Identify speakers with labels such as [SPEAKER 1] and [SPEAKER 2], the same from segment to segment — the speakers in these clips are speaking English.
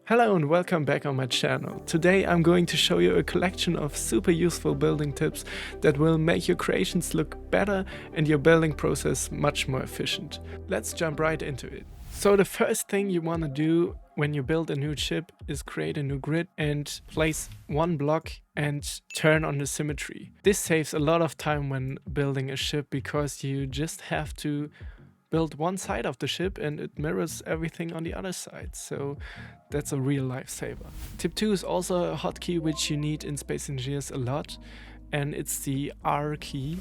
[SPEAKER 1] Hello and welcome back on my channel. Today I'm going to show you a collection of super useful building tips that will make your creations look better and your building process much more efficient. Let's jump right into it. So the first thing you want to do when you build a new ship is create a new grid and place one block and turn on the symmetry. This saves a lot of time when building a ship because you just have to build one side of the ship and it mirrors everything on the other side, so that's a real lifesaver. Tip 2 is also a hotkey which you need in Space Engineers a lot, and it's the R key,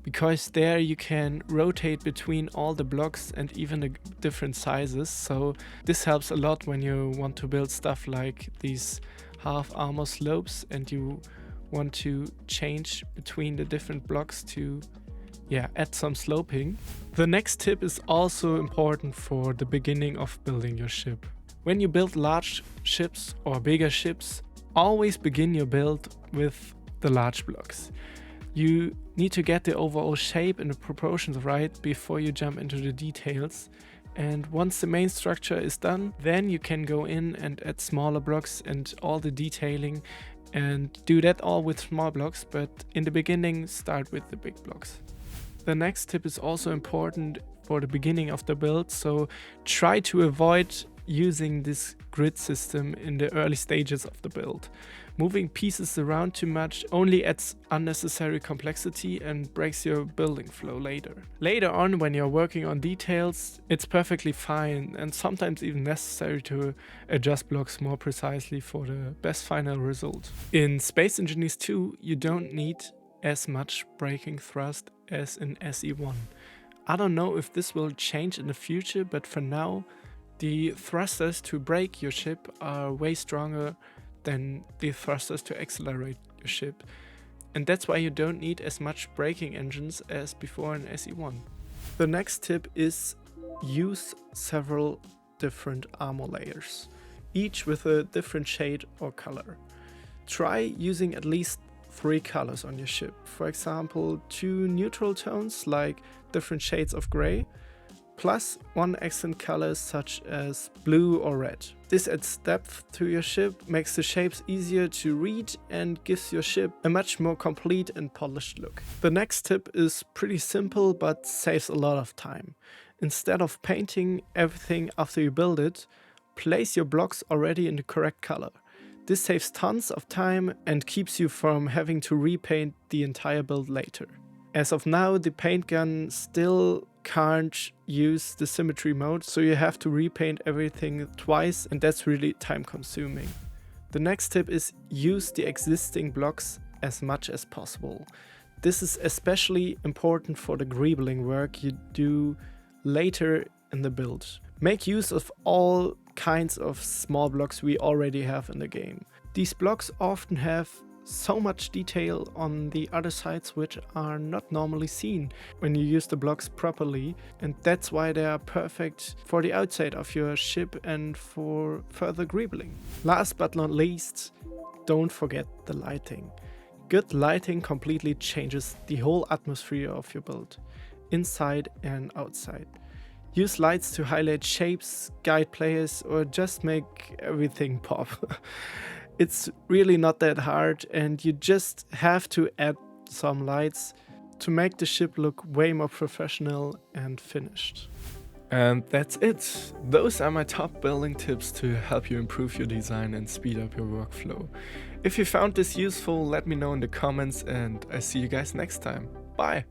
[SPEAKER 1] because there you can rotate between all the blocks and even the different sizes, so this helps a lot when you want to build stuff like these half armor slopes and you want to change between the different blocks to add some sloping. The next tip is also important for the beginning of building your ship. When you build large ships or bigger ships, always begin your build with the large blocks. You need to get the overall shape and the proportions right before you jump into the details. And once the main structure is done, then you can go in and add smaller blocks and all the detailing, and do that all with small blocks, but in the beginning start with the big blocks. The next tip is also important for the beginning of the build, so try to avoid using this grid system in the early stages of the build. Moving pieces around too much only adds unnecessary complexity and breaks your building flow later. Later on, when you're working on details, it's perfectly fine and sometimes even necessary to adjust blocks more precisely for the best final result. In Space Engineers 2, you don't need as much braking thrust as in SE1. I don't know if this will change in the future, but for now the thrusters to brake your ship are way stronger than the thrusters to accelerate your ship, and that's why you don't need as much braking engines as before in SE1. The next tip is use several different armor layers, each with a different shade or color. Try using at least 3 colors on your ship. For example, 2 neutral tones like different shades of gray, plus 1 accent color such as blue or red. This adds depth to your ship, makes the shapes easier to read, and gives your ship a much more complete and polished look. The next tip is pretty simple but saves a lot of time. Instead of painting everything after you build it, place your blocks already in the correct color. This saves tons of time and keeps you from having to repaint the entire build later. As of now, the paint gun still can't use the symmetry mode, so you have to repaint everything twice, and that's really time consuming. The next tip is use the existing blocks as much as possible. This is especially important for the Greebling work you do later in the build. Make use of all kinds of small blocks we already have in the game. These blocks often have so much detail on the other sides which are not normally seen when you use the blocks properly, and that's why they are perfect for the outside of your ship and for further greebling. Last but not least, don't forget the lighting. Good lighting completely changes the whole atmosphere of your build, inside and outside. Use lights to highlight shapes, guide players, or just make everything pop. It's really not that hard, and you just have to add some lights to make the ship look way more professional and finished. And that's it. Those are my top building tips to help you improve your design and speed up your workflow. If you found this useful, let me know in the comments, and I see you guys next time. Bye!